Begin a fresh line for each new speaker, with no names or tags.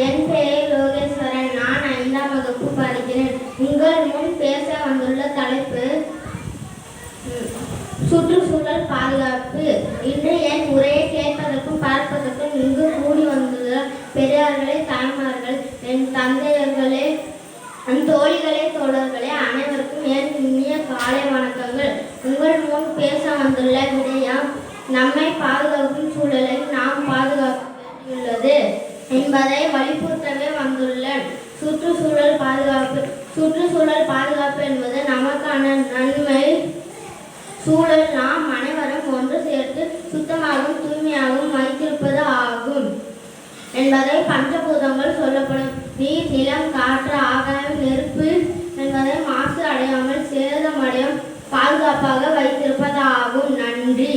என் பெயர் லோகேஸ்வரன். நான் 5ஆம் வகுப்பு படிக்கிறேன். உங்கள் முன் பேச வந்துள்ள தலைப்பு சுற்றுச்சூழல் பாதுகாப்பு. இன்று என் உரையை கேட்பதற்கும் பார்ப்பதற்கும் இங்கு கூடி வந்துள்ள பெரியார்களே, தாய்மார்கள், என் தந்தையர்களே, தோழிகளே, தோழர்களே, அனைவருக்கும் என் இனிய காலை வணக்கங்கள். உங்கள் முன் பேச வந்துள்ள விடயம் நம்மை பாதுகாக்கும் சூழலை நாம் பாதுகாக்க வேண்டியுள்ளது என்பதை வலியுறுத்தவே வந்துள்ளேன். சுற்றுச்சூழல் பாதுகாப்பு என்பது நமக்கான நன்மை சூழல் நாம் அனைவரும் ஒன்று சேர்த்து சுத்தமாகவும் தூய்மையாகவும் வைத்திருப்பது ஆகும் என்பதை பஞ்சபூதங்கள் சொல்லப்படும். நீர், நிலம், காற்று, ஆகாயம், நெருப்பு என்பதை மாசு அடையாமல் சேதமடையும் பாதுகாப்பாக வைத்திருப்பதாகும். நன்றி.